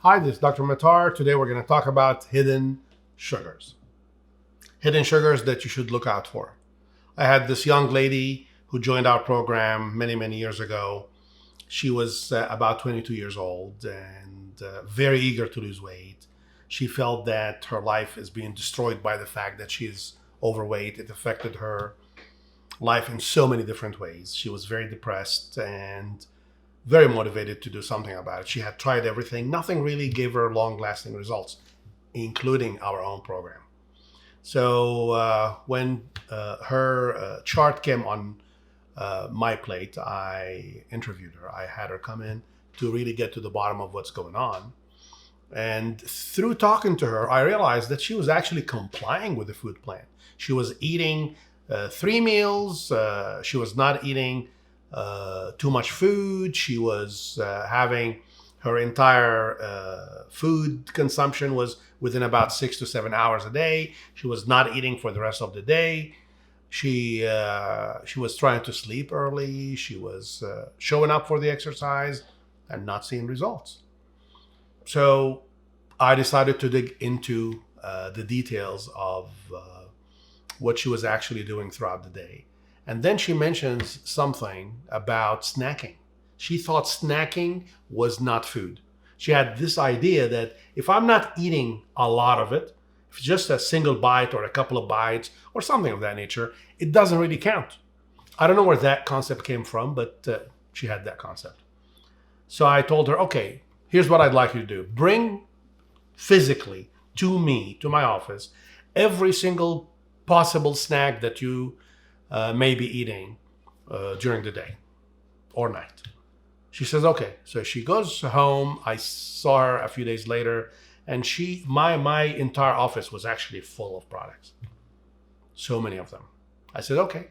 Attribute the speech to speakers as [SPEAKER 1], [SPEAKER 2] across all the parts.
[SPEAKER 1] Hi, this is Dr. Matar. Today we're going to talk about hidden sugars. Hidden sugars that you should look out for. I had this young lady who joined our program many years ago. She was about 22 years old and very eager to lose weight. She felt that her life is being destroyed by the fact that she is overweight. It affected her life in so many different ways. She was very depressed and very motivated to do something about it. She had tried everything. Nothing really gave her long-lasting results, including our own program. So when her chart came on my plate, I interviewed her. I had her come in to really get to the bottom of what's going on. And through talking to her, I realized that she was actually complying with the food plan. She was eating 3 meals. She was not eating too much food. She was having her entire food consumption was within about 6 to 7 hours a day. She was not eating for the rest of the day. She was trying to sleep early. She was showing up for the exercise and not seeing results. So I decided to dig into the details of what she was actually doing throughout the day. And then she mentions something about snacking. She thought snacking was not food. She had this idea that if I'm not eating a lot of it, if it's just a single bite or a couple of bites or something of that nature, it doesn't really count. I don't know where that concept came from, but she had that concept. So I told her, okay, here's what I'd like you to do. Bring physically to me, to my office, every single possible snack that you may be eating during the day or night. She says, okay. So she goes home. I saw her a few days later, and my entire office was actually full of products. So many of them. I said, okay,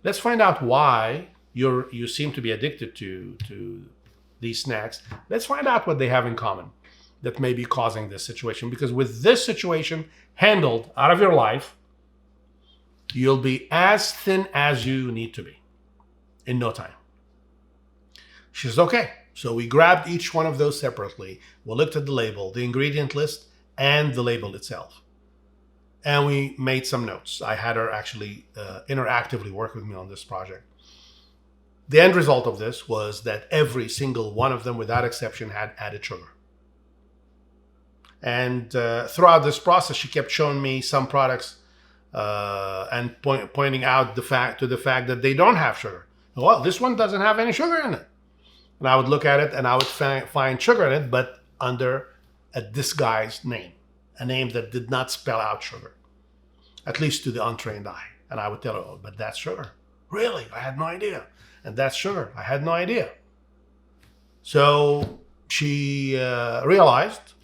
[SPEAKER 1] let's find out why you seem to be addicted to these snacks. Let's find out what they have in common that may be causing this situation. Because with this situation handled out of your life, you'll be as thin as you need to be in no time. She says, okay. So we grabbed each one of those separately. We looked at the label, the ingredient list, and the label itself. And we made some notes. I had her actually interactively work with me on this project. The end result of this was that every single one of them, without exception, had added sugar. And throughout this process, she kept showing me some products and pointing out the fact that they don't have sugar. Well, this one doesn't have any sugar in it. And I would look at it and I would find sugar in it, but under a disguised name, a name that did not spell out sugar, at least to the untrained eye. And I would tell her, oh, but that's sugar. Really? I had no idea. And that's sugar. I had no idea. So she realized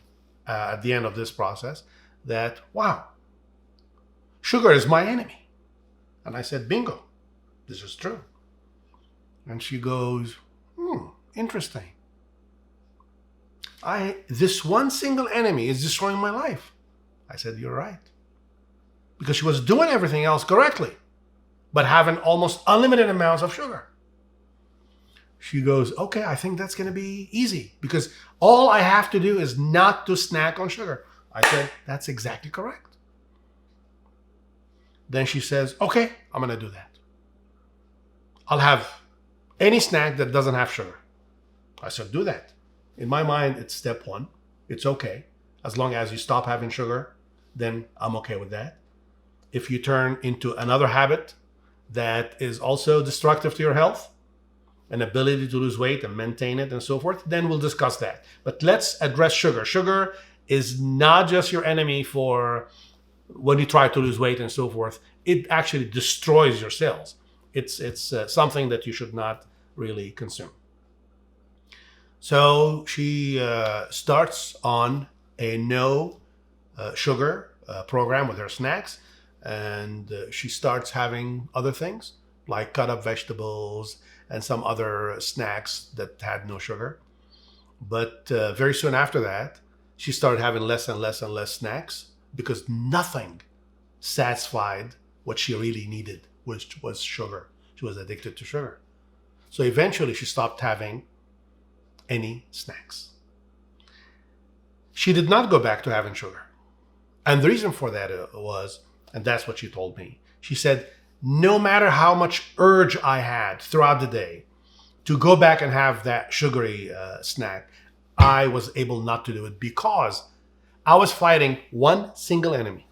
[SPEAKER 1] at the end of this process that, wow, sugar is my enemy. And I said, bingo, this is true. And she goes, interesting. This one single enemy is destroying my life. I said, you're right. Because she was doing everything else correctly, but having almost unlimited amounts of sugar. She goes, okay, I think that's going to be easy because all I have to do is not to snack on sugar. I said, that's exactly correct. Then she says, okay, I'm going to do that. I'll have any snack that doesn't have sugar. I said, do that. In my mind, it's step one. It's okay. As long as you stop having sugar, then I'm okay with that. If you turn into another habit that is also destructive to your health, an ability to lose weight and maintain it and so forth, then we'll discuss that. But let's address sugar. Sugar is not just your enemy for when you try to lose weight and so forth. It actually destroys your cells. It's something that you should not really consume. So she starts on a no sugar program with her snacks, and she starts having other things like cut up vegetables and some other snacks that had no sugar. But very soon after that, she started having less and less and less snacks because nothing satisfied what she really needed, which was sugar. She was addicted to sugar. So eventually she stopped having any snacks. She did not go back to having sugar. And the reason for that was, and that's what she told me, she said, no matter how much urge I had throughout the day to go back and have that sugary snack, I was able not to do it because I was fighting one single enemy.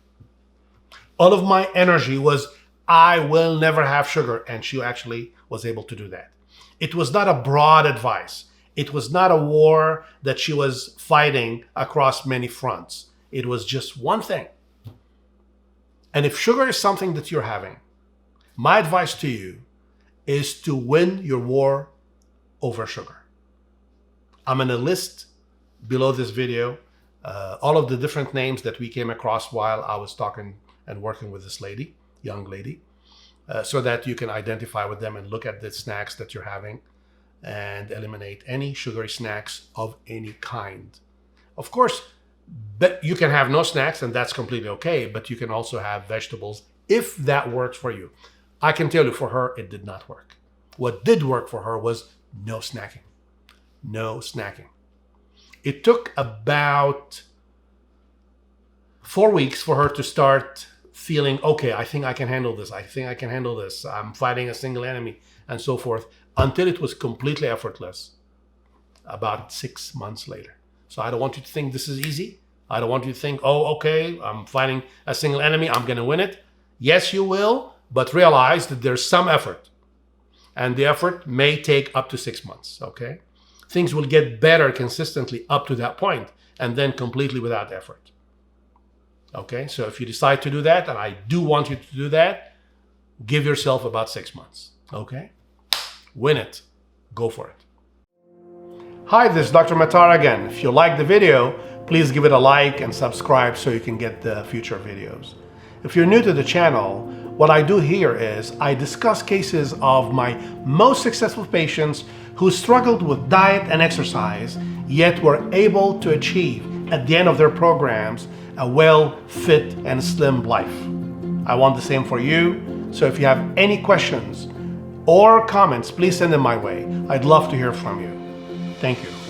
[SPEAKER 1] All of my energy was, I will never have sugar. And she actually was able to do that. It was not a broad advice. It was not a war that she was fighting across many fronts. It was just one thing. And if sugar is something that you're having, my advice to you is to win your war over sugar. I'm going to list below this video all of the different names that we came across while I was talking and working with this lady, young lady, so that you can identify with them and look at the snacks that you're having and eliminate any sugary snacks of any kind. Of course, but you can have no snacks and that's completely okay, but you can also have vegetables if that works for you. I can tell you for her, it did not work. What did work for her was no snacking. No snacking. It took about 4 weeks for her to start feeling, okay, I think I can handle this. I think I can handle this. I'm fighting a single enemy and so forth, until it was completely effortless about 6 months later. So I don't want you to think this is easy. I don't want you to think, oh, okay, I'm fighting a single enemy, I'm going to win it. Yes, you will, but realize that there's some effort. And the effort may take up to 6 months, okay? Things will get better consistently up to that point, and then completely without effort. Okay, so if you decide to do that, and I do want you to do that, give yourself about 6 months, okay? Win it. Go for it. Hi, this is Dr. Matar again. If you like the video, please give it a like and subscribe so you can get the future videos. If you're new to the channel, what I do here is I discuss cases of my most successful patients who struggled with diet and exercise, yet were able to achieve, at the end of their programs, a well, fit, and slim life. I want the same for you, so if you have any questions or comments, please send them my way. I'd love to hear from you. Thank you.